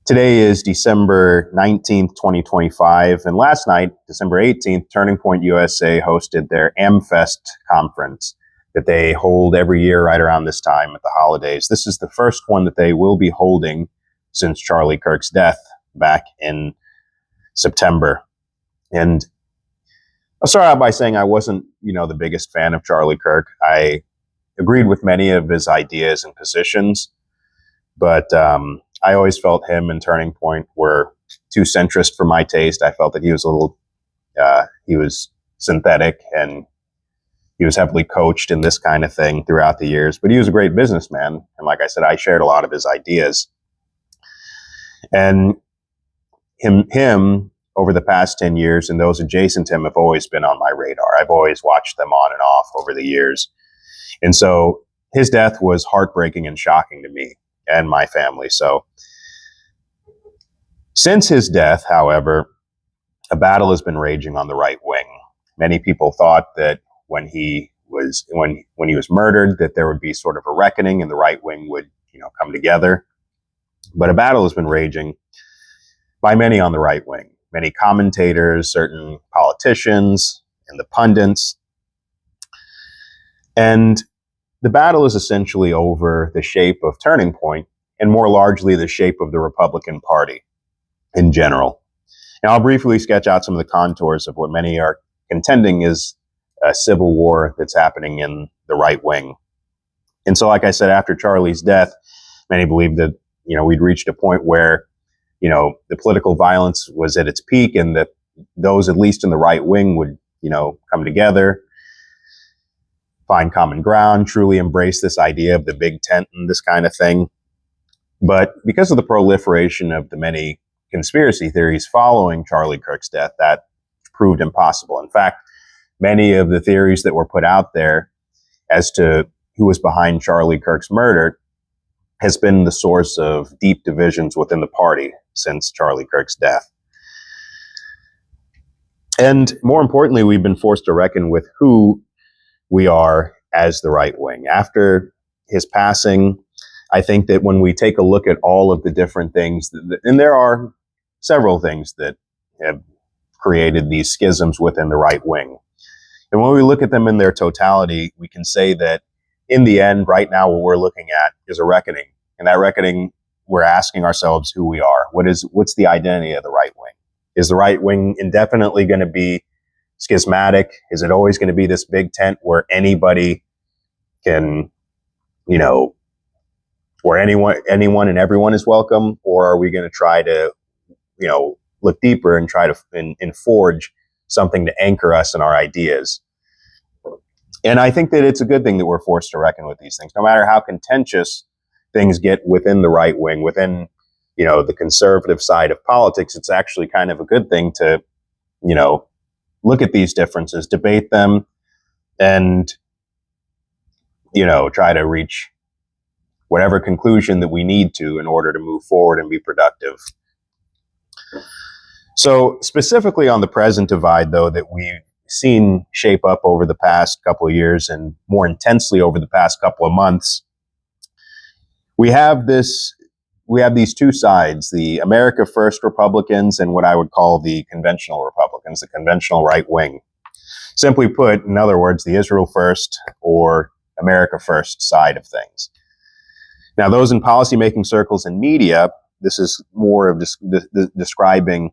Today is December 19th, 2025, and last night, December 18th, Turning Point USA hosted their AmFest conference that they hold every year right around this time at the holidays. This is the first one that they will be holding since Charlie Kirk's death back in September. And I'll start out by saying I wasn't, the biggest fan of Charlie Kirk. I agreed with many of his ideas and positions, but I always felt him and Turning Point were too centrist for my taste. I felt that he was he was synthetic and he was heavily coached in this kind of thing throughout the years, but he was a great businessman. And like I said, I shared a lot of his ideas. And him over the past 10 years and those adjacent to him have always been on my radar. I've always watched them on and off over the years. And so his death was heartbreaking and shocking to me and my family. So since his death, however, a battle has been raging on the right wing. Many people thought that when he was murdered, that there would be sort of a reckoning and the right wing would, come together. But a battle has been raging by many on the right wing, many commentators, certain politicians, and the pundits. And the battle is essentially over the shape of Turning Point and more largely the shape of the Republican Party in general. And I'll briefly sketch out some of the contours of what many are contending is a civil war that's happening in the right wing. And so, like I said, after Charlie's death, many believed that, we'd reached a point where, the political violence was at its peak and that those, at least in the right wing, would, come together, find common ground, truly embrace this idea of the big tent and this kind of thing. But because of the proliferation of the many conspiracy theories following Charlie Kirk's death, that proved impossible. In fact, many of the theories that were put out there as to who was behind Charlie Kirk's murder has been the source of deep divisions within the party since Charlie Kirk's death. And more importantly, we've been forced to reckon with who we are as the right wing. After his passing, I think that when we take a look at all of the different things, and there are several things that have created these schisms within the right wing. And when we look at them in their totality, we can say that in the end, right now, what we're looking at is a reckoning. And that reckoning, we're asking ourselves who we are. What's the identity of the right wing? Is the right wing indefinitely going to be schismatic? Is it always going to be this big tent where anybody can, where anyone and everyone is welcome? Or are we going to try to, look deeper and try to and forge something to anchor us in our ideas? And I think that it's a good thing that we're forced to reckon with these things, no matter how contentious things get within the right wing, within, the conservative side of politics. It's actually kind of a good thing to, look at these differences, debate them, and, try to reach whatever conclusion that we need to in order to move forward and be productive. So specifically on the present divide, though, that we've seen shape up over the past couple of years and more intensely over the past couple of months, we have these two sides, the America First Republicans and what I would call the conventional Republicans, the conventional right wing. Simply put, in other words, the Israel First or America First side of things. Now, those in policymaking circles and media, this is more of describing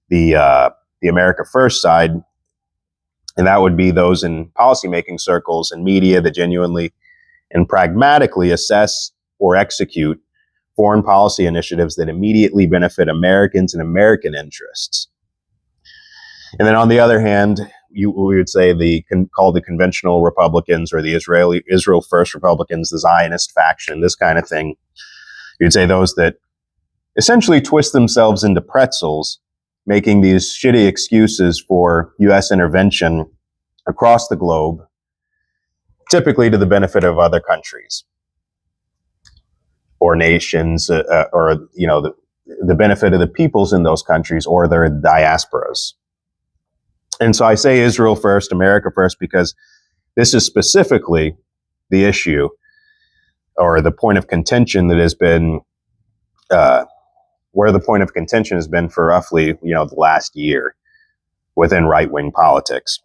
the America First side, and that would be those in policymaking circles and media that genuinely and pragmatically assess or execute foreign policy initiatives that immediately benefit Americans and American interests. And then on the other hand, we would say called the conventional Republicans or the Israel First Republicans, the Zionist faction, this kind of thing. You'd say those that essentially twist themselves into pretzels, making these shitty excuses for U.S. intervention across the globe, typically to the benefit of other countries or nations, or the benefit of the peoples in those countries or their diasporas. And so I say Israel first, America first, because this is specifically the issue or the point of contention that has been where the point of contention has been for roughly, the last year within right-wing politics.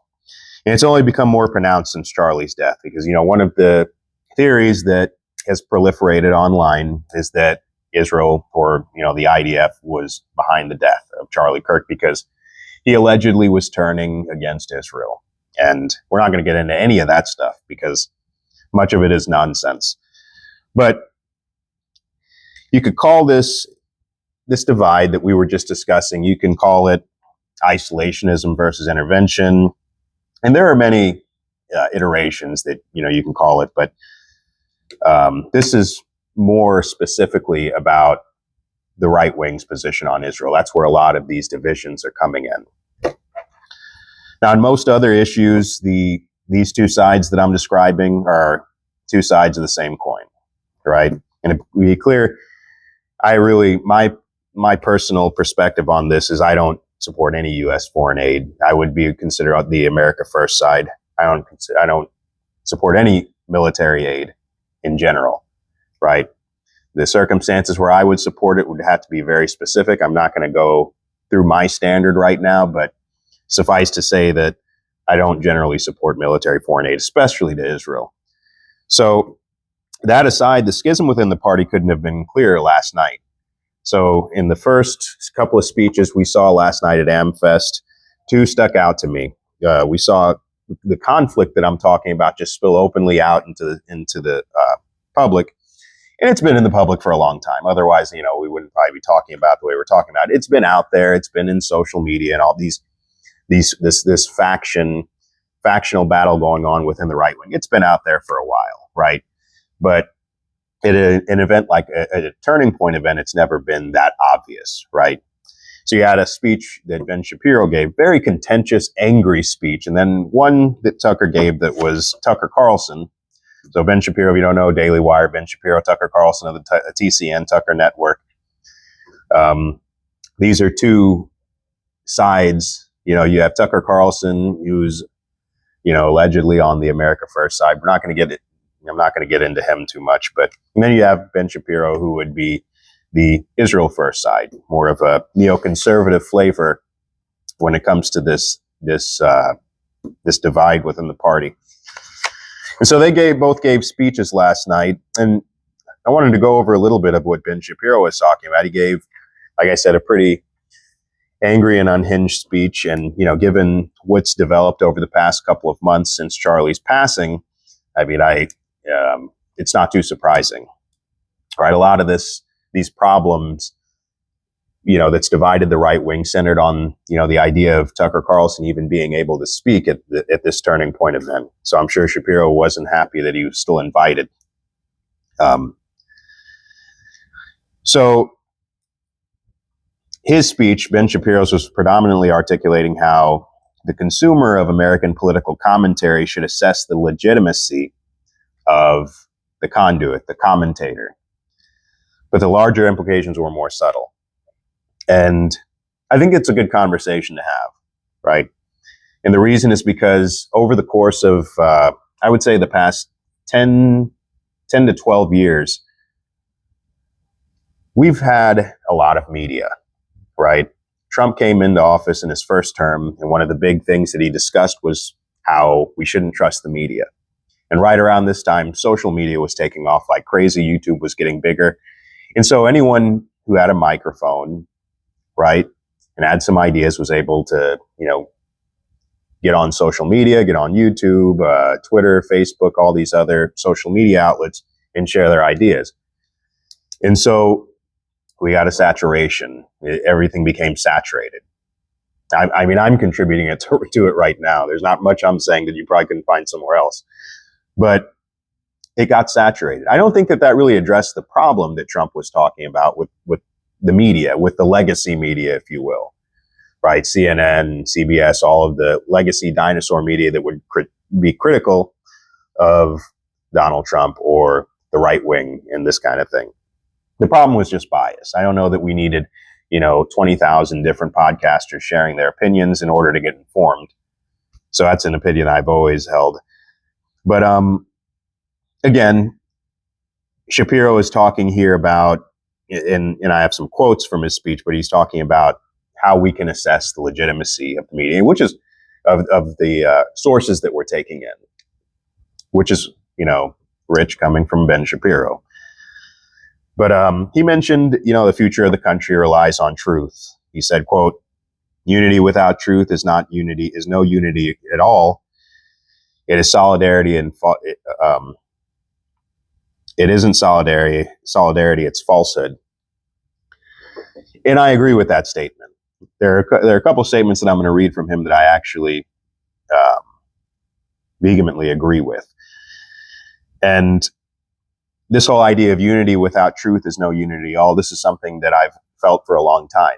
And it's only become more pronounced since Charlie's death because, one of the theories that has proliferated online is that Israel or, the IDF was behind the death of Charlie Kirk because he allegedly was turning against Israel. And we're not going to get into any of that stuff because much of it is nonsense. But you could call this divide that we were just discussing, you can call it isolationism versus intervention. And there are many iterations that, you can call it, but this is more specifically about the right wing's position on Israel. That's where a lot of these divisions are coming in. Now, in most other issues, these two sides that I'm describing are two sides of the same coin, right? And to be clear, my personal perspective on this is I don't support any U.S. foreign aid. I would be considered the America First side. I don't support any military aid in general, right? The circumstances where I would support it would have to be very specific. I'm not going to go through my standard right now, but suffice to say that I don't generally support military foreign aid, especially to Israel. So that aside, the schism within the party couldn't have been clearer last night. So in the first couple of speeches we saw last night at AmFest, two stuck out to me. We saw the conflict that I'm talking about just spill openly out into the public. And it's been in the public for a long time. Otherwise, we wouldn't probably be talking about the way we're talking about it. It's been out there. It's been in social media and all this factional battle going on within the right wing. It's been out there for a while, right? But at an event like a turning point event, it's never been that obvious, right? So you had a speech that Ben Shapiro gave, very contentious, angry speech, and then one that Tucker gave that was Tucker Carlson. So Ben Shapiro, if you don't know, Daily Wire, Ben Shapiro, Tucker Carlson of the TCN, Tucker Network. These are two sides. You have Tucker Carlson, who's, allegedly on the America First side. I'm not going to get into him too much, but then you have Ben Shapiro, who would be the Israel First side, more of a neoconservative flavor when it comes to this divide within the party. And so they both gave speeches last night, and I wanted to go over a little bit of what Ben Shapiro was talking about. He gave, like I said, a pretty angry and unhinged speech, and given what's developed over the past couple of months since Charlie's passing, I mean, it's not too surprising, right? A lot of these problems, that's divided the right wing, centered on, the idea of Tucker Carlson even being able to speak at this turning point event. So I'm sure Shapiro wasn't happy that he was still invited. So his speech, Ben Shapiro's, was predominantly articulating how the consumer of American political commentary should assess the legitimacy of the conduit, the commentator. But the larger implications were more subtle. And I think it's a good conversation to have, right? And the reason is because over the course of, I would say the past 10 to 12 years, we've had a lot of media, right? Trump came into office in his first term, and one of the big things that he discussed was how we shouldn't trust the media. And right around this time, social media was taking off like crazy. YouTube was getting bigger. And so anyone who had a microphone, right, and had some ideas was able to, get on social media, get on YouTube, Twitter, Facebook, all these other social media outlets and share their ideas. And so we got a saturation. Everything became saturated. I mean, I'm contributing to it right now. There's not much I'm saying that you probably couldn't find somewhere else. But it got saturated. I don't think that really addressed the problem that Trump was talking about with the media, with the legacy media, if you will, right? CNN, CBS, all of the legacy dinosaur media that would be critical of Donald Trump or the right wing and this kind of thing. The problem was just bias. I don't know that we needed, 20,000 different podcasters sharing their opinions in order to get informed. So that's an opinion I've always held. But again, Shapiro is talking here about and I have some quotes from his speech, but he's talking about how we can assess the legitimacy of the media, which is of the sources that we're taking in, which is, rich coming from Ben Shapiro. But he mentioned, the future of the country relies on truth. He said, quote, "Unity without truth is not unity, is no unity at all. It is solidarity and it isn't solidarity, it's falsehood." And I agree with that statement. There are a couple statements that I'm going to read from him that I actually vehemently agree with. And this whole idea of unity without truth is no unity at all. This is something that I've felt for a long time,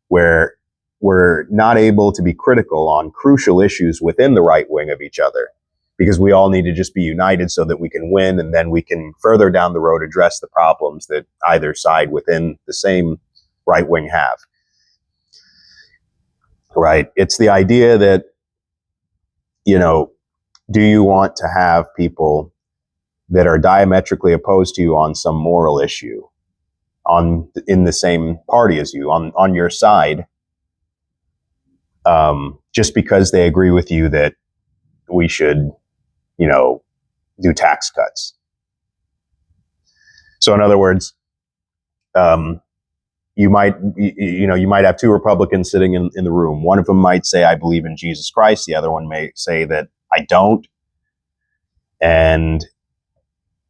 where we're not able to be critical on crucial issues within the right wing of each other, because we all need to just be united so that we can win, and then we can further down the road address the problems that either side within the same right wing have. Right? It's the idea that, do you want to have people that are diametrically opposed to you on some moral issue, in the same party as you, on your side, just because they agree with you that we should, do tax cuts? So in other words, you might have two Republicans sitting in the room. One of them might say, "I believe in Jesus Christ." The other one may say that I don't. And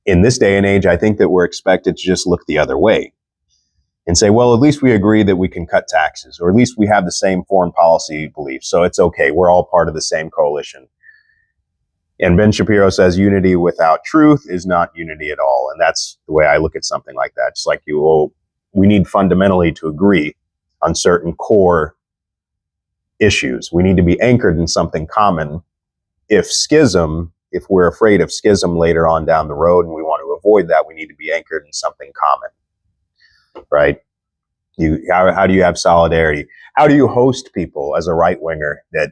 in this day and age, I think that we're expected to just look the other way and say, well, at least we agree that we can cut taxes, or at least we have the same foreign policy beliefs, so it's okay. We're all part of the same coalition. And Ben Shapiro says unity without truth is not unity at all. And that's the way I look at something like that. It's like, we need fundamentally to agree on certain core issues. We need to be anchored in something common. If we're afraid of schism later on down the road and we want to avoid that, we need to be anchored in something common, right? How do you have solidarity? How do you host people as a right winger that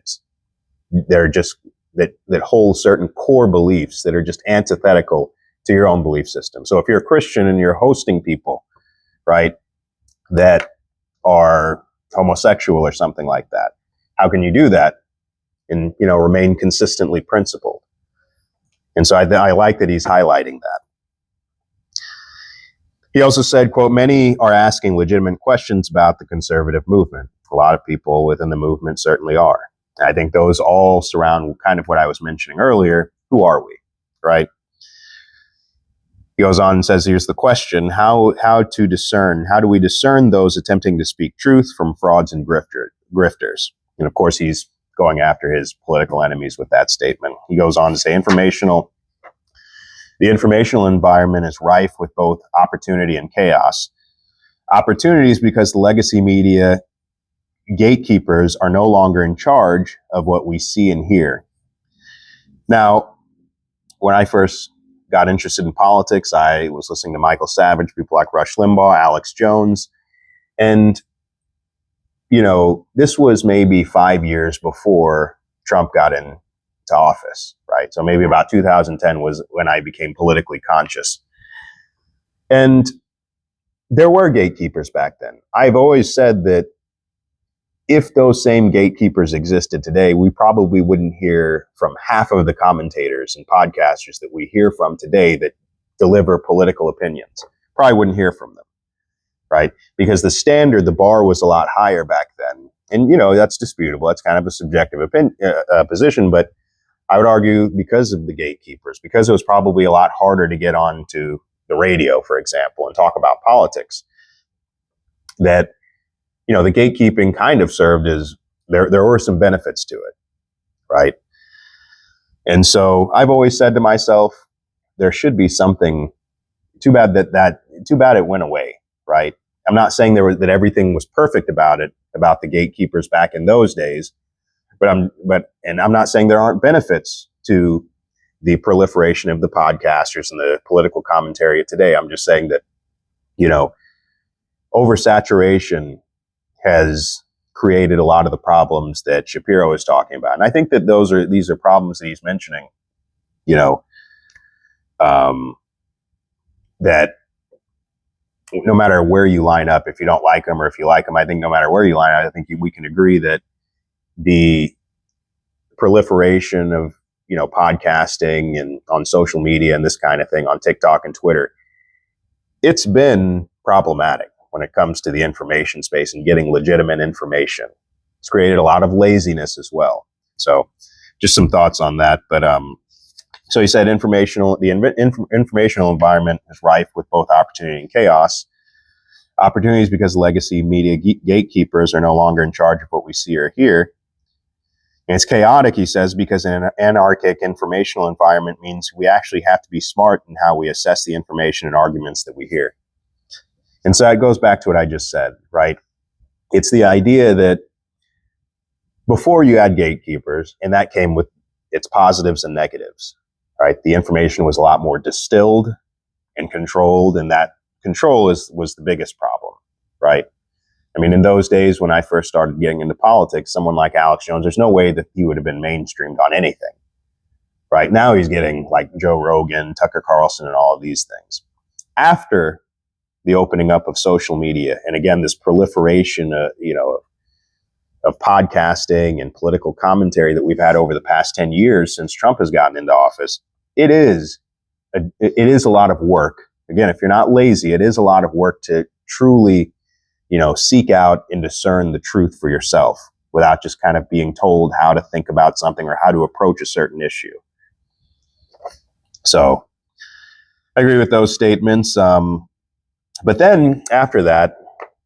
hold certain core beliefs that are just antithetical to your own belief system? So if you're a Christian and you're hosting people, right, that are homosexual or something like that, how can you do that and remain consistently principled? And so I like that he's highlighting that. He also said, quote, "Many are asking legitimate questions about the conservative movement." A lot of people within the movement certainly are. I think those all surround kind of what I was mentioning earlier. Who are we, right? He goes on and says, here's the question: how do we discern those attempting to speak truth from frauds and grifters? And of course, he's going after his political enemies with that statement. He goes on to say, the informational environment is rife with both opportunity and chaos. Opportunities because the legacy media gatekeepers are no longer in charge of what we see and hear. Now, when I first got interested in politics, I was listening to Michael Savage, people like Rush Limbaugh, Alex Jones, and this was maybe 5 years before Trump got into office, right? So maybe about 2010 was when I became politically conscious. And there were gatekeepers back then. I've always said that if those same gatekeepers existed today, we probably wouldn't hear from half of the commentators and podcasters that we hear from today that deliver political opinions. Probably wouldn't hear from them, right? Because the bar was a lot higher back then. And, that's disputable. That's kind of a subjective position. But I would argue because of the gatekeepers, because it was probably a lot harder to get onto the radio, for example, and talk about politics, that, the gatekeeping kind of served as, there were some benefits to it, right? And so I've always said to myself, there should be something. Too bad it went away, right? I'm not saying that everything was perfect about the gatekeepers back in those days, but I'm not saying there aren't benefits to the proliferation of the podcasters and the political commentary today. I'm just saying that, oversaturation has created a lot of the problems that Shapiro is talking about. And I think that these are problems that he's mentioning, that no matter where you line up, if you don't like them or if you like them, I think no matter where you line up, I think we can agree that the proliferation of, podcasting and on social media and this kind of thing on TikTok and Twitter, it's been problematic when it comes to the information space and getting legitimate information. It's created a lot of laziness as well. So just some thoughts on that. But so he said the informational environment is rife with both opportunity and chaos. Opportunities because legacy media gatekeepers are no longer in charge of what we see or hear. And it's chaotic, he says, because an anarchic informational environment means we actually have to be smart in how we assess the information and arguments that we hear. And so that goes back to what I just said, right? It's the idea that before you had gatekeepers, and that came with its positives and negatives, right? The information was a lot more distilled and controlled, and that control was the biggest problem, right? I mean, in those days when I first started getting into politics, someone like Alex Jones, there's no way that he would have been mainstreamed on anything. Right now he's getting like Joe Rogan, Tucker Carlson, and all of these things. After the opening up of social media, and again, this proliferation, of podcasting and political commentary that we've had over the past 10 years since Trump has gotten into office, it is a lot of work. Again, if you're not lazy, it is a lot of work to truly seek out and discern the truth for yourself without just kind of being told how to think about something or how to approach a certain issue. So I agree with those statements. But then after that,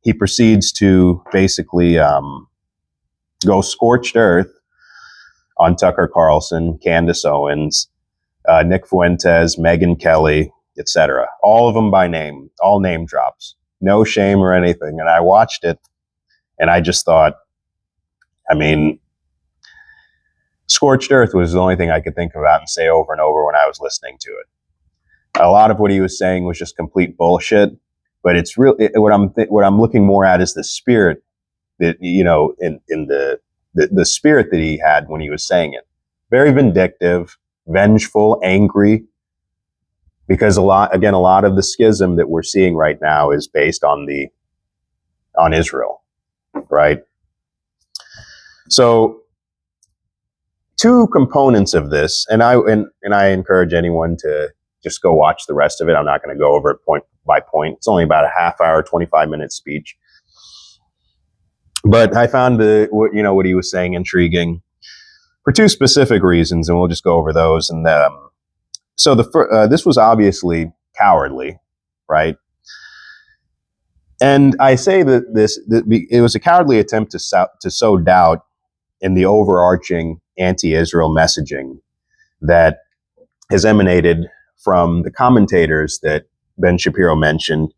he proceeds to basically go scorched earth on Tucker Carlson, Candace Owens, Nick Fuentes, Megyn Kelly, etc. All of them by name, all name drops. No shame or anything. And I watched it and I just thought, I mean, scorched earth was the only thing I could think about and say over and over when I was listening to it. A lot of what he was saying was just complete bullshit, but it's really what I'm looking more at is the spirit that, in the spirit that he had when he was saying it. Very vindictive, vengeful, angry. Because a lot of the schism that we're seeing right now is based on Israel, right? So, two components of this, and I encourage anyone to just go watch the rest of it. I'm not going to go over it point by point. It's only about a half hour, 25-minute speech. But I found what he was saying intriguing for two specific reasons, and we'll just go over those. And so this was obviously cowardly, right? And I say that it was a cowardly attempt to sow doubt in the overarching anti-Israel messaging that has emanated from the commentators that Ben Shapiro mentioned,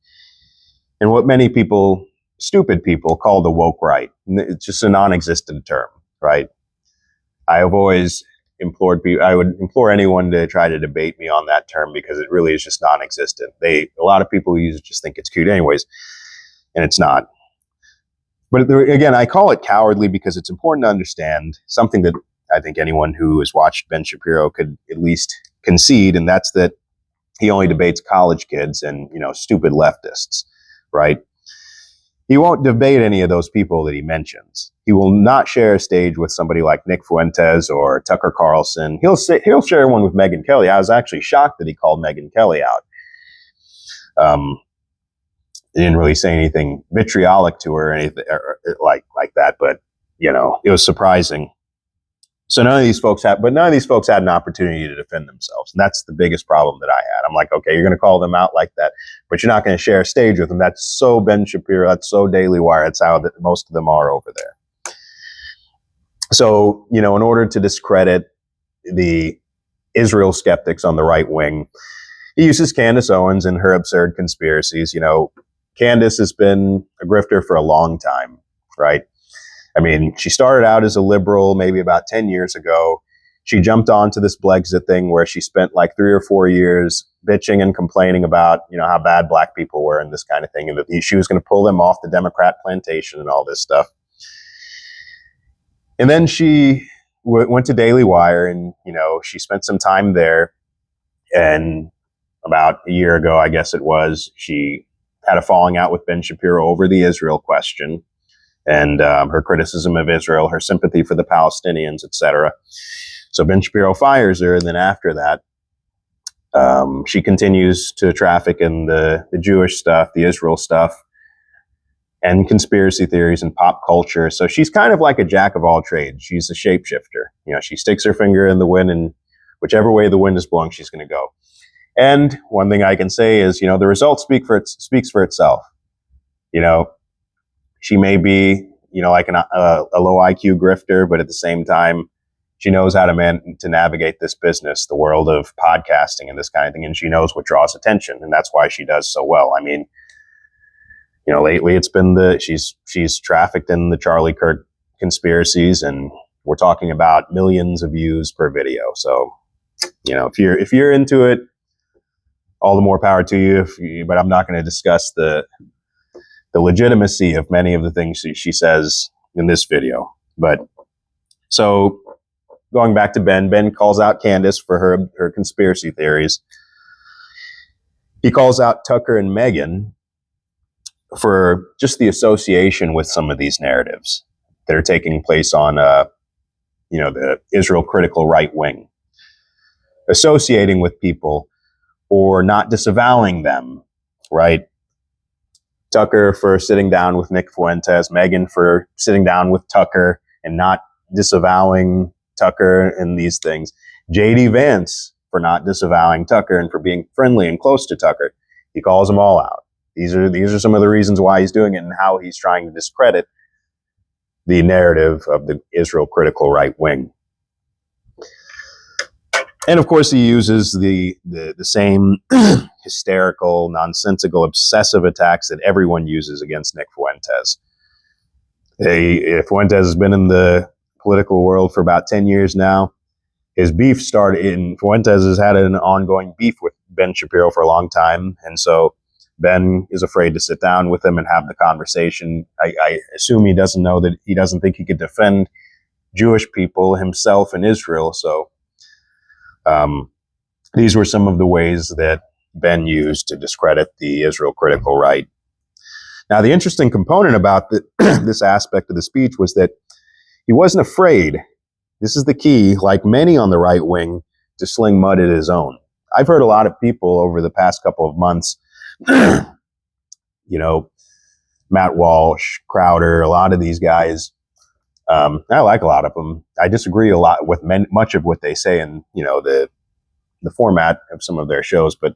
and what many people, stupid people, call the woke right. It's just a non-existent term, right? I have always I would implore anyone to try to debate me on that term because it really is just non-existent. A lot of people use it, just think it's cute anyways, and it's not. But again, I call it cowardly because it's important to understand something that I think anyone who has watched Ben Shapiro could at least concede, and that's that he only debates college kids and, stupid leftists, right? He won't debate any of those people that he mentions. He will not share a stage with somebody like Nick Fuentes or Tucker Carlson. He'll share one with Megyn Kelly. I was actually shocked that he called Megyn Kelly out. He didn't really say anything vitriolic to her or anything like that, but it was surprising. So none of these folks had an opportunity to defend themselves. And that's the biggest problem that I had. I'm like, okay, you're going to call them out like that, but you're not going to share a stage with them. That's so Ben Shapiro. That's so Daily Wire. That's how most of them are over there. So, in order to discredit the Israel skeptics on the right wing, he uses Candace Owens and her absurd conspiracies. Candace has been a grifter for a long time, right? I mean, she started out as a liberal maybe about 10 years ago. She jumped onto this Blexit thing where she spent like 3 or 4 years bitching and complaining about, how bad black people were and this kind of thing, and that she was going to pull them off the Democrat plantation and all this stuff. And then she went to Daily Wire and, she spent some time there. And about a year ago, I guess it was, she had a falling out with Ben Shapiro over the Israel question and her criticism of Israel, her sympathy for the Palestinians, etc. So Ben Shapiro fires her, and then after that, she continues to traffic in the Jewish stuff, the Israel stuff, and conspiracy theories and pop culture. So she's kind of like a jack of all trades. She's a shapeshifter. You know, she sticks her finger in the wind, and whichever way the wind is blowing, she's going to go. And one thing I can say is, you know, the result speaks for itself. You know, she may be, you know, like a low IQ grifter, but at the same time, she knows how to navigate this business, the world of podcasting and this kind of thing, and she knows what draws attention, and that's why she does so well. I mean, you know, lately it's been she's trafficked in the Charlie Kirk conspiracies, and we're talking about millions of views per video. So, you know, if you're into it, all the more power to you. But I'm not going to discuss the legitimacy of many of the things she says in this video. But so going back to Ben calls out Candace for her conspiracy theories. He calls out Tucker and Megan for just the association with some of these narratives that are taking place on, you know, the Israel critical right wing, associating with people or not disavowing them, right? Tucker for sitting down with Nick Fuentes, Megan for sitting down with Tucker and not disavowing Tucker and these things. JD Vance for not disavowing Tucker and for being friendly and close to Tucker. He calls them all out. These are some of the reasons why he's doing it and how he's trying to discredit the narrative of the Israel critical right wing. And of course, he uses the same hysterical, nonsensical, obsessive attacks that everyone uses against Nick Fuentes. Fuentes has been in the political world for about 10 years now. His beef started in Fuentes has had an ongoing beef with Ben Shapiro for a long time, and so Ben is afraid to sit down with him and have the conversation. I assume he doesn't know that he doesn't think he could defend Jewish people himself in Israel. So these were some of the ways that Ben used to discredit the Israel critical right. Now, the interesting component about this aspect of the speech was that he wasn't afraid. This is the key, like many on the right wing, to sling mud at his own. I've heard a lot of people over the past couple of months, you know, Matt Walsh, Crowder, a lot of these guys. I like a lot of them. I disagree a lot with much of what they say in, you know, the format of some of their shows, but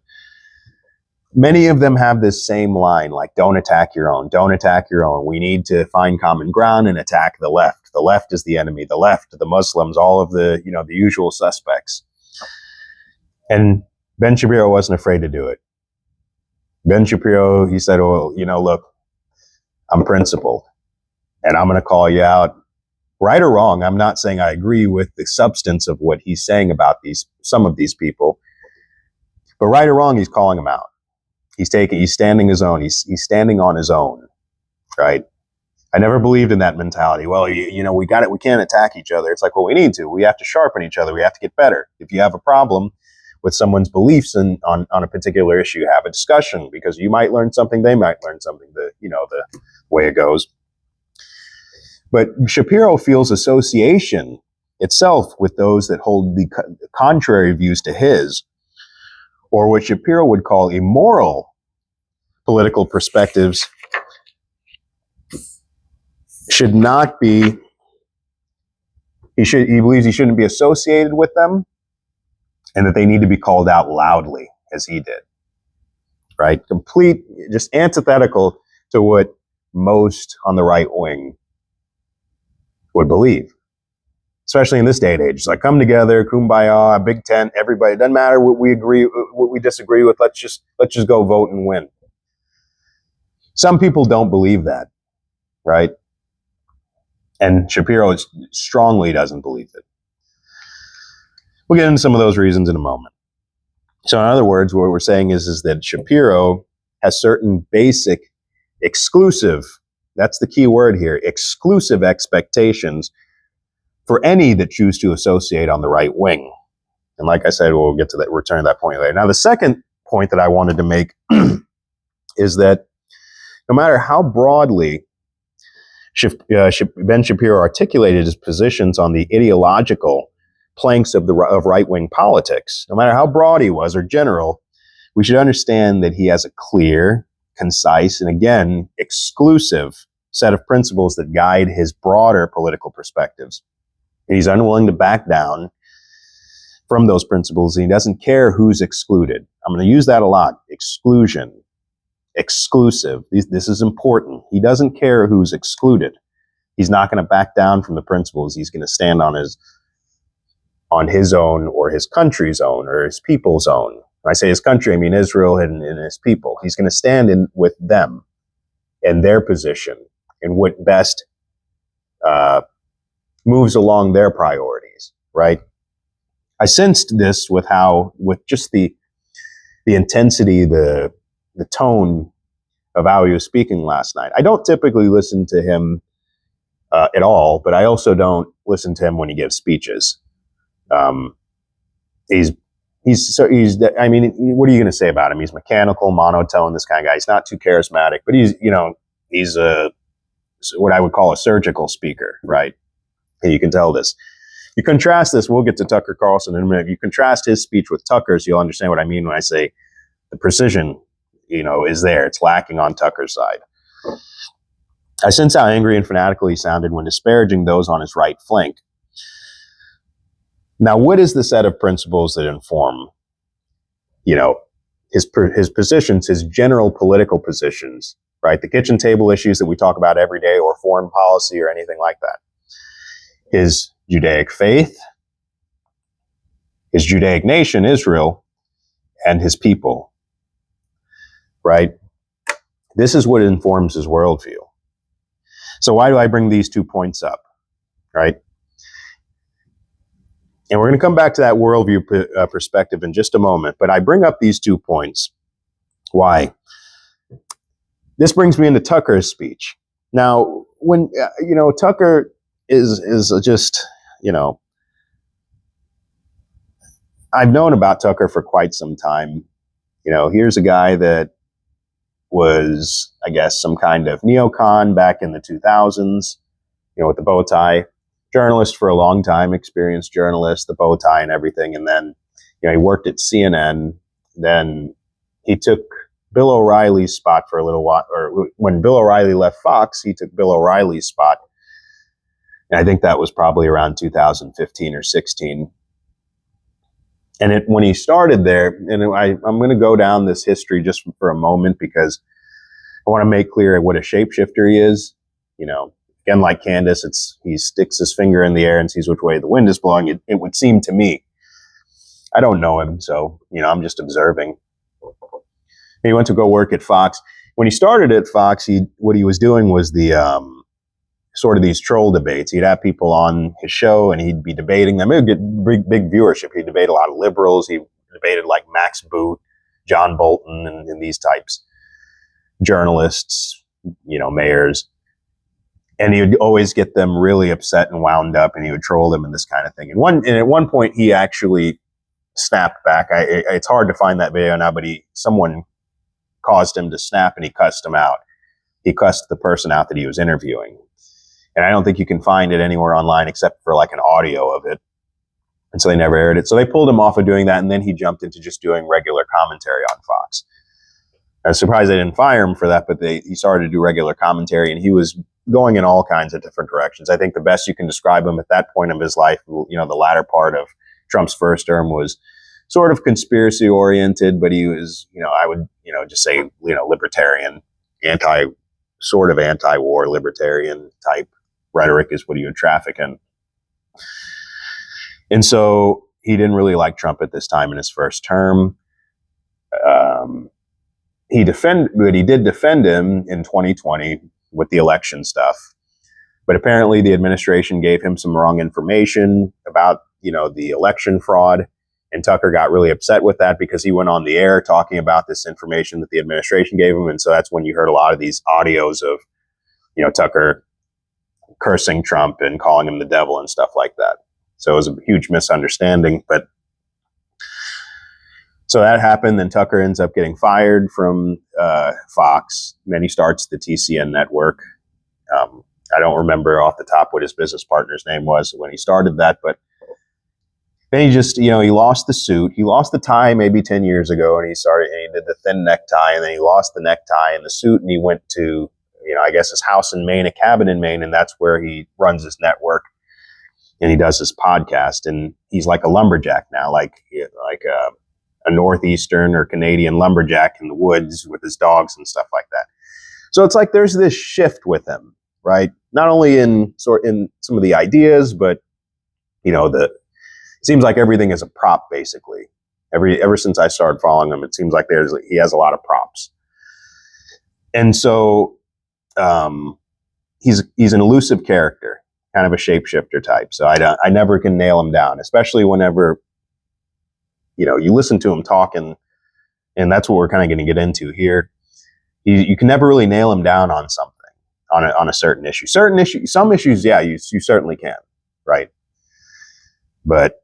many of them have this same line, like, don't attack your own, don't attack your own. We need to find common ground and attack the left. The left is the enemy, the left, the Muslims, all of the, you know, the usual suspects. And Ben Shapiro wasn't afraid to do it. Ben Shapiro, he said, well, you know, look, I'm principled and I'm going to call you out. Right or wrong, I'm not saying I agree with the substance of what he's saying about some of these people, but right or wrong, he's calling them out. He's standing his own. He's standing on his own, right? I never believed in that mentality. Well, you know, we got it. We can't attack each other. It's like, well, we need to. We have to sharpen each other. We have to get better. If you have a problem with someone's beliefs on a particular issue, have a discussion, because you might learn something, they might learn something. The way it goes. But Shapiro feels association itself with those that hold the contrary views to his, or what Shapiro would call immoral political perspectives, should not be, he believes he shouldn't be associated with them, and that they need to be called out loudly, as he did. Right? Complete, just antithetical to what most on the right wing would believe, especially in this day and age. It's like, come together, kumbaya, big tent, everybody. It doesn't matter what we agree, what we disagree with. Let's just go vote and win. Some people don't believe that, right? And Shapiro strongly doesn't believe it. We'll get into some of those reasons in a moment. So in other words, what we're saying is that Shapiro has certain basic, exclusive, that's the key word here, exclusive expectations for any that choose to associate on the right wing. And like I said, we'll get to that, return to that point later. Now, the second point that I wanted to make is that no matter how broadly Ben Shapiro articulated his positions on the ideological planks of right-wing politics, no matter how broad he was or general, we should understand that he has a clear, concise, and again, exclusive set of principles that guide his broader political perspectives. He's unwilling to back down from those principles, and he doesn't care who's excluded. I'm going to use that a lot. Exclusion, exclusive. This is important. He doesn't care who's excluded. He's not going to back down from the principles. He's going to stand on his own, or his country's own, or his people's own. When I say his country, I mean Israel and his people. He's going to stand in with them and their position and what best moves along their priorities, right? I sensed this with just the intensity, the tone of how he was speaking last night. I don't typically listen to him at all, but I also don't listen to him when he gives speeches. I mean, what are you going to say about him? He's mechanical, monotone, this kind of guy. He's not too charismatic, but he's what I would call a surgical speaker, right? And you can tell this. You contrast this, we'll get to Tucker Carlson in a minute. You contrast his speech with Tucker's, you'll understand what I mean when I say the precision, is there. It's lacking on Tucker's side. I sense how angry and fanatical he sounded when disparaging those on his right flank. Now, what is the set of principles that inform, his positions, his general political positions, right? The kitchen table issues that we talk about every day, or foreign policy, or anything like that. His Judaic faith, his Judaic nation, Israel, and his people, right? This is what informs his worldview. So why do I bring these 2 points up, right? And we're going to come back to that worldview perspective in just a moment, but I bring up these 2 points. Why? This brings me into Tucker's speech. Now, when, Tucker is just, I've known about Tucker for quite some time. Here's a guy that was, I guess, some kind of neocon back in the 2000s, with the bow tie. Journalist for a long time, experienced journalist, the bow tie and everything. And then, he worked at CNN. Then he took Bill O'Reilly's spot for a little while, or when Bill O'Reilly left Fox, he took Bill O'Reilly's spot. And I think that was probably around 2015 or 16. And when he started there, and I'm going to go down this history just for a moment because I want to make clear what a shapeshifter he is. Again, like Candace, he sticks his finger in the air and sees which way the wind is blowing. It would seem to me. I don't know him, so, I'm just observing. He went to go work at Fox. When he started at Fox, what he was doing was the sort of these troll debates. He'd have people on his show and he'd be debating them. It would get big viewership. He'd debate a lot of liberals. He debated like Max Boot, John Bolton, and these types, journalists, mayors. And he would always get them really upset and wound up, and he would troll them and this kind of thing. And at one point, he actually snapped back. It's hard to find that video now, but someone caused him to snap, and he cussed him out. He cussed the person out that he was interviewing. And I don't think you can find it anywhere online except for like an audio of it. And so they never aired it. So they pulled him off of doing that, and then he jumped into just doing regular commentary on Fox. I was surprised they didn't fire him for that, but he started to do regular commentary, and he was going in all kinds of different directions. I think the best you can describe him at that point of his life, the latter part of Trump's first term, was sort of conspiracy oriented, but he was, I would, just say, libertarian, anti-war libertarian type rhetoric is what he would traffic in. And so he didn't really like Trump at this time in his first term. He did defend him in 2020 with the election stuff. But apparently the administration gave him some wrong information about, the election fraud. And Tucker got really upset with that because he went on the air talking about this information that the administration gave him. And so that's when you heard a lot of these audios of, Tucker cursing Trump and calling him the devil and stuff like that. So it was a huge misunderstanding. But So that happened. Then Tucker ends up getting fired from Fox. And then he starts the TCN network. I don't remember off the top what his business partner's name was when he started that, but then he just, he lost the suit. He lost the tie maybe 10 years ago, and he did the thin necktie, and then he lost the necktie and the suit, and he went to, I guess his house in Maine, a cabin in Maine, and that's where he runs his network, and he does his podcast, and he's like a lumberjack now, like a Northeastern or Canadian lumberjack in the woods with his dogs and stuff like that. So it's like there's this shift with him, right? Not only in some of the ideas, but it seems like everything is a prop basically. Ever since I started following him, it seems like he has a lot of props, and so he's an elusive character, kind of a shapeshifter type. So I never can nail him down, especially whenever you listen to him talking, and that's what we're kind of going to get into here. You can never really nail him down on something, on a certain issue. Some issues, yeah, you certainly can, right? But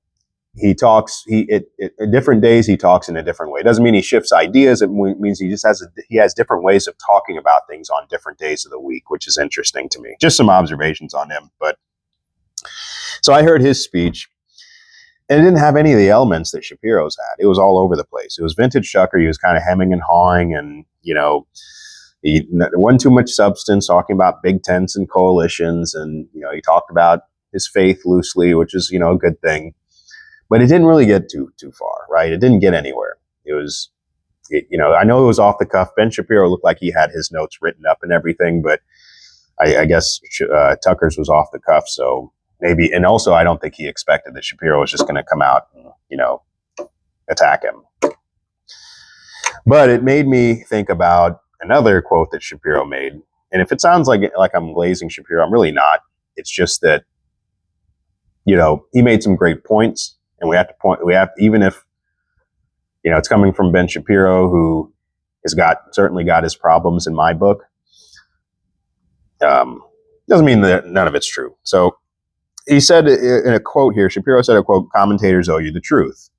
he talks. At different days he talks in a different way. It doesn't mean he shifts ideas. It means he just has different ways of talking about things on different days of the week, which is interesting to me. Just some observations on him. But so I heard his speech, and it didn't have any of the elements that Shapiro's had. It was all over the place. It was vintage Tucker. He was kind of hemming and hawing, and there wasn't too much substance, talking about big tents and coalitions, and he talked about his faith loosely, which is a good thing. But it didn't really get too far, right? It didn't get anywhere. It was, I know it was off the cuff. Ben Shapiro looked like he had his notes written up and everything, but I guess Tucker's was off the cuff. So maybe, and also I don't think he expected that Shapiro was just going to come out and, attack him. But it made me think about another quote that Shapiro made. And if it sounds like I'm glazing Shapiro, I'm really not. It's just that, he made some great points. And even if, it's coming from Ben Shapiro, who has certainly got his problems in my book, doesn't mean that none of it's true. So he said in a quote here, Shapiro said, a quote, "Commentators owe you the truth.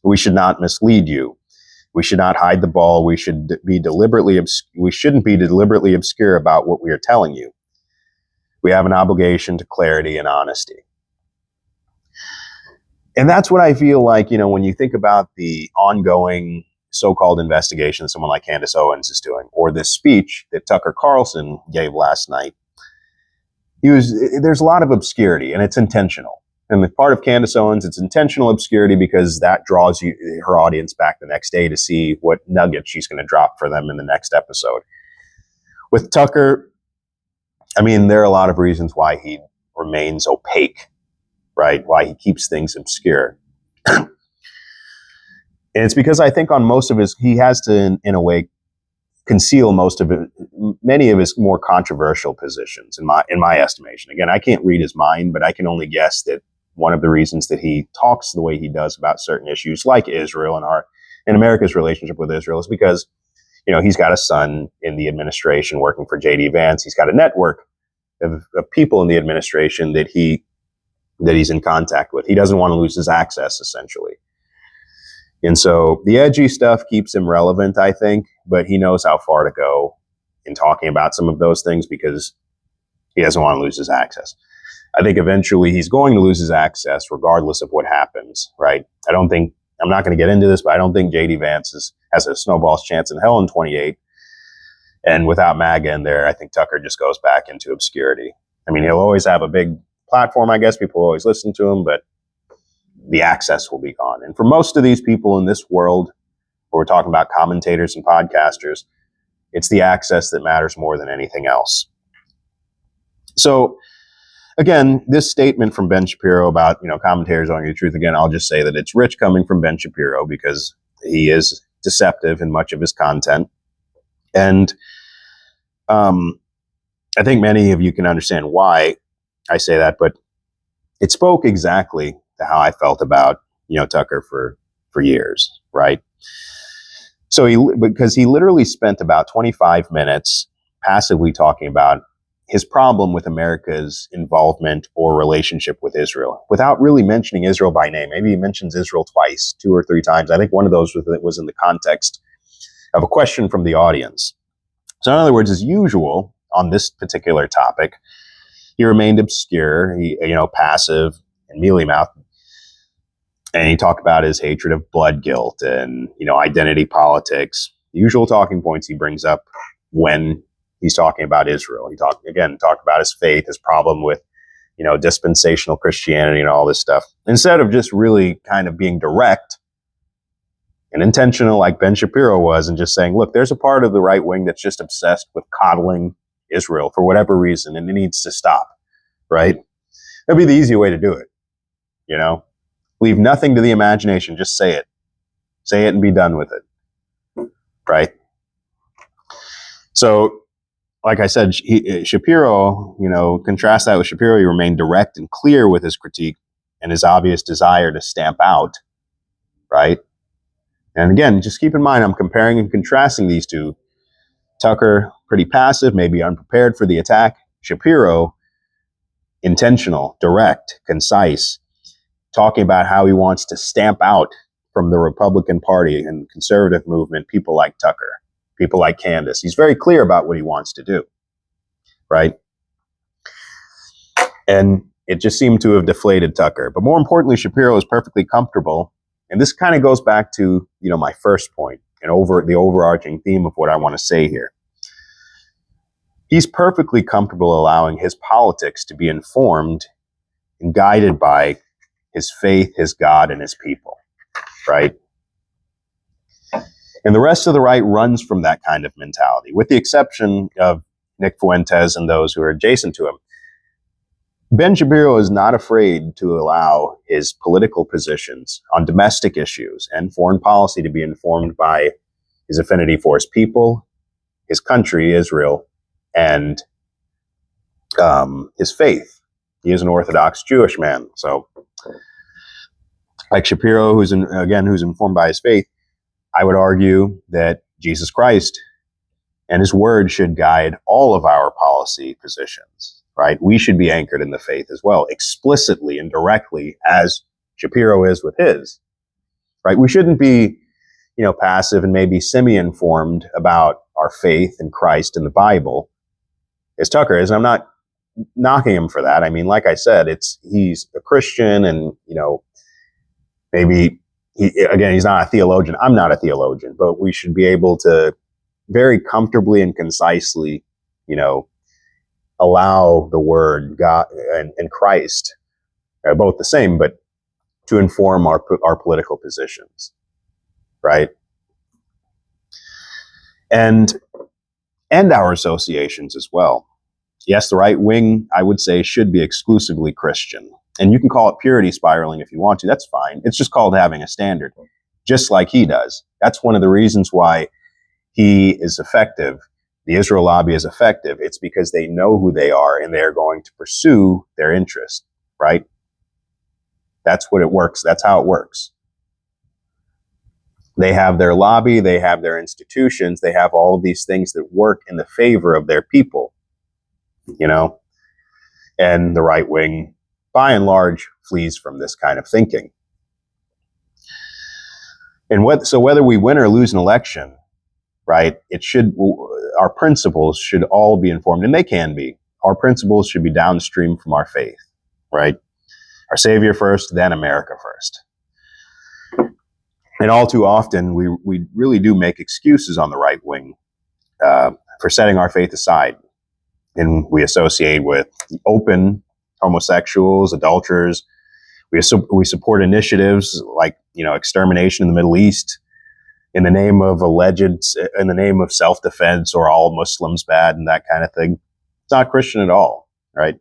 We should not mislead you. We should not hide the ball. We shouldn't be deliberately obscure about what we are telling you. We have an obligation to clarity and honesty." And that's what I feel like, when you think about the ongoing so-called investigation that someone like Candace Owens is doing, or this speech that Tucker Carlson gave last night, there's a lot of obscurity, and it's intentional. And the part of Candace Owens, it's intentional obscurity because that draws her audience back the next day to see what nugget she's going to drop for them in the next episode. With Tucker, there are a lot of reasons why he remains opaque, right? Why he keeps things obscure. And it's because I think on most of he has to, in a way, conceal many of his more controversial positions, in my estimation. Again, I can't read his mind, but I can only guess that one of the reasons that he talks the way he does about certain issues like Israel and America's relationship with Israel is because, he's got a son in the administration working for J.D. Vance. He's got a network of people in the administration that he's in contact with. He doesn't want to lose his access, essentially. And so the edgy stuff keeps him relevant, I think, but he knows how far to go in talking about some of those things because he doesn't want to lose his access. I think eventually he's going to lose his access regardless of what happens, right? I'm not going to get into this, but I don't think J.D. Vance has a snowball's chance in hell in 28. And without MAGA in there, I think Tucker just goes back into obscurity. He'll always have a big platform, I guess. People always listen to him, but the access will be gone. And for most of these people in this world, where we're talking about commentators and podcasters, it's the access that matters more than anything else. So again, this statement from Ben Shapiro about, commentators owing you the truth, again, I'll just say that it's rich coming from Ben Shapiro because he is deceptive in much of his content. And I think many of you can understand why I say that, but it spoke exactly to how I felt about, Tucker for years, right? So because he literally spent about 25 minutes passively talking about his problem with America's involvement or relationship with Israel, without really mentioning Israel by name. Maybe he mentions Israel twice, 2 or 3 times. I think one of those was in the context of a question from the audience. So in other words, as usual on this particular topic, he remained obscure, passive and mealy-mouthed. And he talked about his hatred of blood guilt and, identity politics, the usual talking points he brings up when he's talking about Israel. He talked about his faith, his problem with, dispensational Christianity and all this stuff. Instead of just really kind of being direct and intentional like Ben Shapiro was and just saying, look, there's a part of the right wing that's just obsessed with coddling Israel for whatever reason, and it needs to stop, right? That'd be the easy way to do it, Leave nothing to the imagination, just say it. Say it and be done with it, right? So, like I said, Shapiro, contrast that with Shapiro, he remained direct and clear with his critique and his obvious desire to stamp out, right? And again, just keep in mind, I'm comparing and contrasting these two. Tucker, pretty passive, maybe unprepared for the attack. Shapiro, intentional, direct, concise, talking about how he wants to stamp out from the Republican Party and conservative movement people like Tucker, people like Candace. He's very clear about what he wants to do, right? And it just seemed to have deflated Tucker. But more importantly, Shapiro is perfectly comfortable. And this kind of goes back to, my first point and the overarching theme of what I want to say here. He's perfectly comfortable allowing his politics to be informed and guided by his faith, his God, and his people, right? And the rest of the right runs from that kind of mentality, with the exception of Nick Fuentes and those who are adjacent to him. Ben Shapiro is not afraid to allow his political positions on domestic issues and foreign policy to be informed by his affinity for his people, his country, Israel, and his faith. He is an Orthodox Jewish man. So, like Shapiro, who's informed by his faith, I would argue that Jesus Christ and his word should guide all of our policy positions, right? We should be anchored in the faith as well, explicitly and directly, as Shapiro is with his, right? We shouldn't be, passive and maybe semi-informed about our faith in Christ and the Bible, as Tucker is. And I'm not knocking him for that. I mean, like I said, he's a Christian, and maybe he's not a theologian. I'm not a theologian, but we should be able to very comfortably and concisely, allow the word God and Christ, both the same, but to inform our political positions, right? And our associations as well. Yes, the right wing, I would say, should be exclusively Christian. And you can call it purity spiraling if you want to. That's fine. It's just called having a standard, just like he does. That's one of the reasons why he is effective. The Israel lobby is effective. It's because they know who they are and they're going to pursue their interest, right? That's what it works. That's how it works. They have their lobby, they have their institutions, they have all of these things that work in the favor of their people, and the right wing, by and large, flees from this kind of thinking. And so whether we win or lose an election, right, our principles should all be informed, and they can be. Our principles should be downstream from our faith, right? Our Savior first, then America first. And all too often, we really do make excuses on the right wing for setting our faith aside. And we associate with open homosexuals, adulterers. We support initiatives like, extermination in the Middle East in the name of self-defense, or all Muslims bad and that kind of thing. It's not Christian at all, right?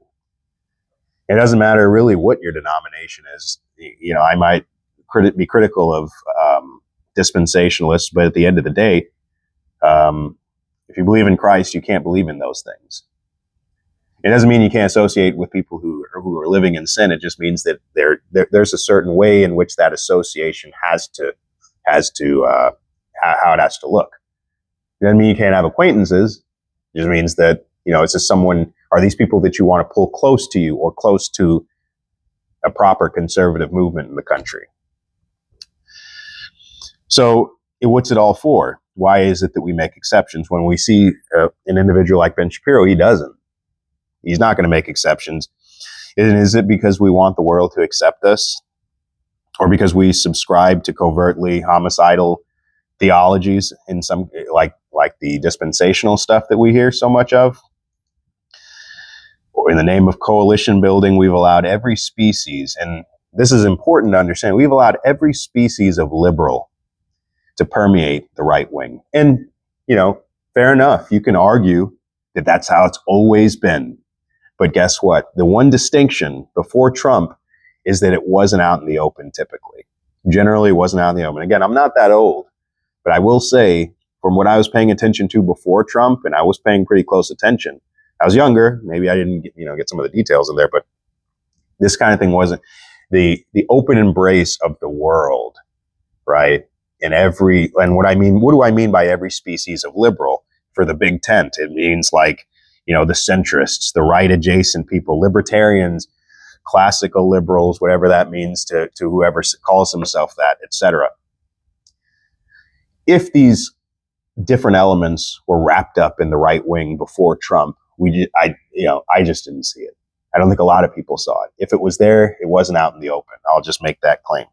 It doesn't matter really what your denomination is. I might be critical of dispensationalists, but at the end of the day, if you believe in Christ, you can't believe in those things. It doesn't mean you can't associate with people who are living in sin. It just means that there's a certain way in which that association has to how it has to look. It doesn't mean you can't have acquaintances. It just means that it's just someone Are these people that you want to pull close to you or close to a proper conservative movement in the country? So what's it all for? Why is it that we make exceptions when we see an individual like Ben Shapiro? He doesn't. He's not going to make exceptions. And is it because we want the world to accept us, or because we subscribe to covertly homicidal theologies in some like the dispensational stuff that we hear so much of? Or in the name of coalition building, we've allowed every species, and this is important to understand, we've allowed every species of liberal to permeate the right wing. And, fair enough. You can argue that that's how it's always been. But guess what? The one distinction before Trump is that it wasn't out in the open typically. Generally, it wasn't out in the open. Again, I'm not that old, but I will say from what I was paying attention to before Trump, and I was paying pretty close attention. I was younger. Maybe I didn't get some of the details in there, but this kind of thing wasn't the open embrace of the world, right? And what do I mean by every species of liberal? For the big tent, it means like, the centrists, the right adjacent people, libertarians, classical liberals, whatever that means to whoever calls himself that, etc. If these different elements were wrapped up in the right wing before Trump, I just didn't see it. I don't think a lot of people saw it. If it was there, it wasn't out in the open. I'll just make that claim.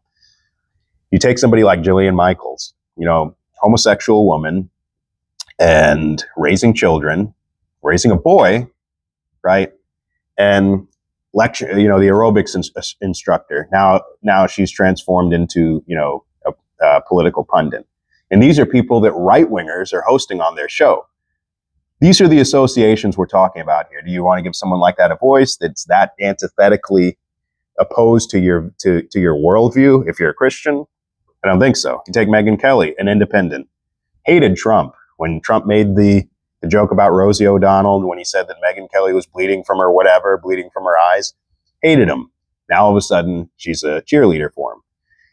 You take somebody like Jillian Michaels, homosexual woman, and raising children, raising a boy, right? And lecture, the aerobics instructor. Now she's transformed into, a political pundit. And these are people that right-wingers are hosting on their show. These are the associations we're talking about here. Do you want to give someone like that a voice that's that antithetically opposed to your worldview if you're a Christian? I don't think so. You take Megyn Kelly, an independent, hated Trump when Trump made the joke about Rosie O'Donnell, when he said that Megyn Kelly was bleeding from her eyes, hated him. Now all of a sudden she's a cheerleader for him.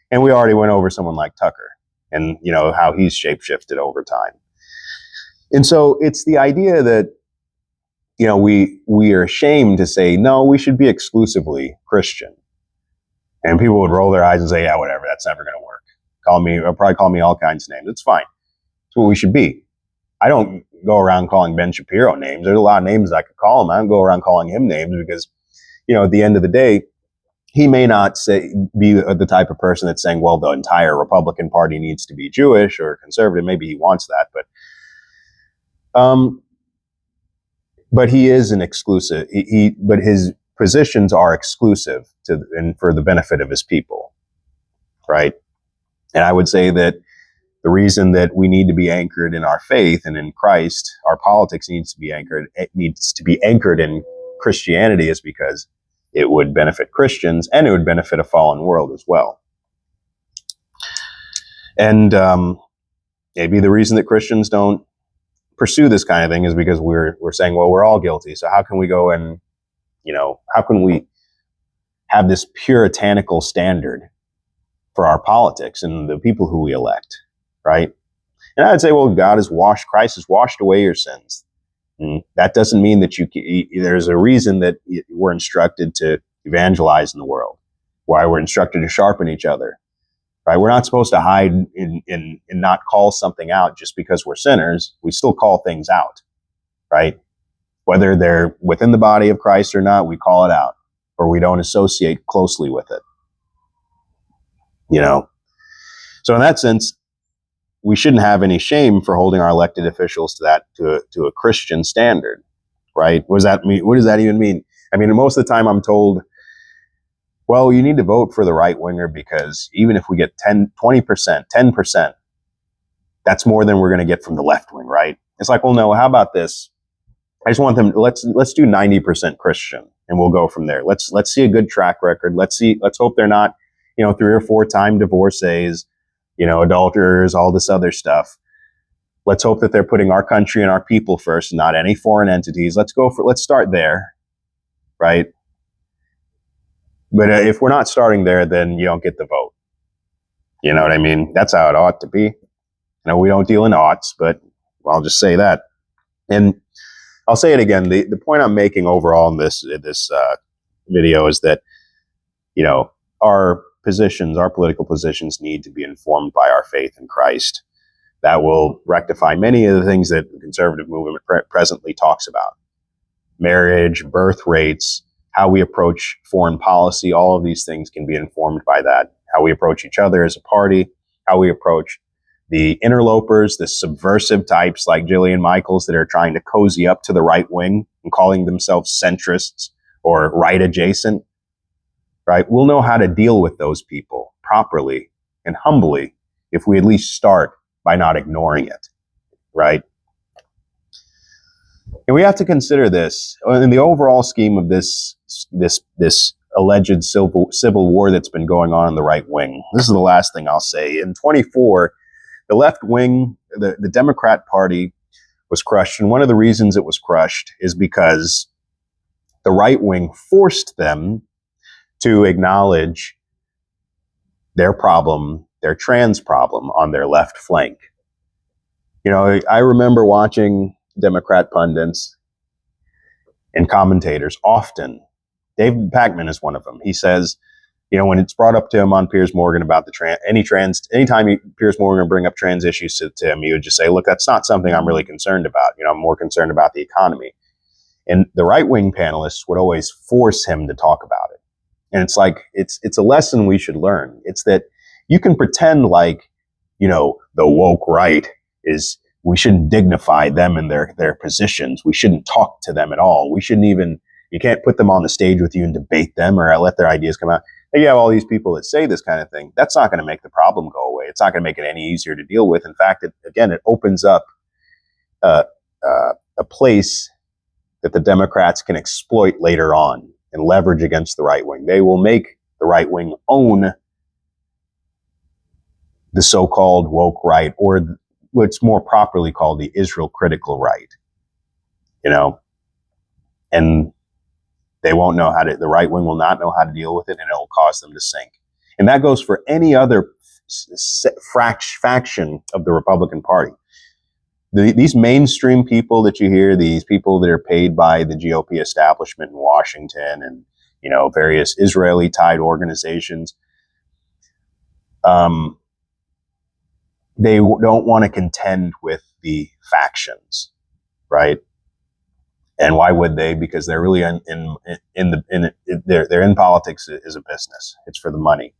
And we already went over someone like Tucker and how he's shapeshifted over time. And so it's the idea that we are ashamed to say, no, we should be exclusively Christian. And people would roll their eyes and say, yeah, whatever, that's never going to work. Probably call me all kinds of names. It's fine. It's what we should be. I don't go around calling Ben Shapiro names. There's a lot of names I could call him. I don't go around calling him names because, at the end of the day, he may not be the type of person that's saying, well, the entire Republican Party needs to be Jewish or conservative. Maybe he wants that, but he is an exclusive. But his positions are exclusive and for the benefit of his people, right? And I would say that the reason that we need to be anchored in our faith and in Christ, our politics needs to be anchored in Christianity, is because it would benefit Christians and it would benefit a fallen world as well. And maybe the reason that Christians don't pursue this kind of thing is because we're saying, well, we're all guilty. So how can we go and, how can we have this puritanical standard for our politics and the people who we elect, right? And I'd say, well, Christ has washed away your sins. And that doesn't mean that there's a reason that we're instructed to evangelize in the world, why we're instructed to sharpen each other, right? We're not supposed to hide and not call something out just because we're sinners. We still call things out, right? Whether they're within the body of Christ or not, we call it out, or we don't associate closely with it. So in that sense, we shouldn't have any shame for holding our elected officials to a Christian standard, right? What does that mean? What does that even mean? I mean, most of the time I'm told, well, you need to vote for the right winger because even if we get 20%, 10%, that's more than we're going to get from the left wing, right? It's like, well, no, how about this? I just want them, let's do 90% Christian and we'll go from there. Let's see a good track record. Let's hope they're not, 3 or 4 time divorcees, adulterers, all this other stuff. Let's hope that they're putting our country and our people first, not any foreign entities. Let's start there, right? But if we're not starting there, then you don't get the vote. You know what I mean? That's how it ought to be. We don't deal in oughts, but I'll just say that. And I'll say it again. The point I'm making overall in this video is that, our positions, our political positions, need to be informed by our faith in Christ. That will rectify many of the things that the conservative movement presently talks about. Marriage, birth rates, how we approach foreign policy, all of these things can be informed by that. How we approach each other as a party, how we approach the interlopers, the subversive types like Jillian Michaels that are trying to cozy up to the right wing and calling themselves centrists or right adjacent, right? We'll know how to deal with those people properly and humbly if we at least start by not ignoring it, right? And we have to consider this in the overall scheme of this alleged civil war that's been going on in the right wing. This is the last thing I'll say. In 24, the left wing, the Democrat Party was crushed. And one of the reasons it was crushed is because the right wing forced them to acknowledge their problem, their trans problem on their left flank. I remember watching Democrat pundits and commentators often. David Pakman is one of them. He says, when it's brought up to him on Piers Morgan about anytime Piers Morgan would bring up trans issues to him, he would just say, look, that's not something I'm really concerned about. I'm more concerned about the economy. And the right-wing panelists would always force him to talk about it. And it's like, it's a lesson we should learn. It's that you can pretend like, the woke right we shouldn't dignify them in their positions. We shouldn't talk to them at all. You can't put them on the stage with you and debate them or let their ideas come out. And you have all these people that say this kind of thing. That's not going to make the problem go away. It's not going to make it any easier to deal with. In fact, it opens up a place that the Democrats can exploit later on and leverage against the right wing. They will make the right wing own the so-called woke right, or what's more properly called the Israel critical right, and they won't know the right wing will not know how to deal with it, and it will cause them to sink. And that goes for any other faction of the Republican Party. These mainstream people that you hear, these people that are paid by the GOP establishment in Washington and, various Israeli-tied organizations, they don't want to contend with the factions, right? And why would they? Because they're really they're in politics as a business. It's for the money.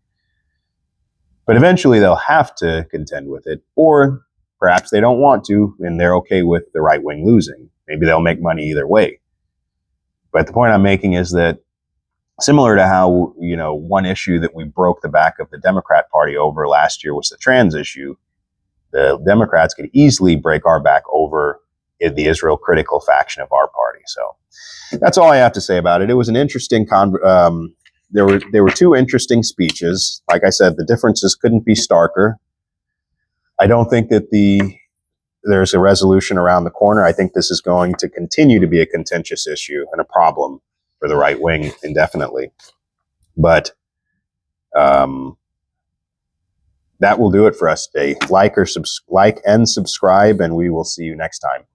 But eventually they'll have to contend with it, or perhaps they don't want to, and they're okay with the right wing losing. Maybe they'll make money either way. But the point I'm making is that similar to how, one issue that we broke the back of the Democrat Party over last year was the trans issue, the Democrats could easily break our back over the Israel critical faction of our party. So that's all I have to say about it. It was an interesting there were two interesting speeches. Like I said, the differences couldn't be starker. I don't think that there's a resolution around the corner. I think this is going to continue to be a contentious issue and a problem for the right wing indefinitely. But that will do it for us today. Like and subscribe, and we will see you next time.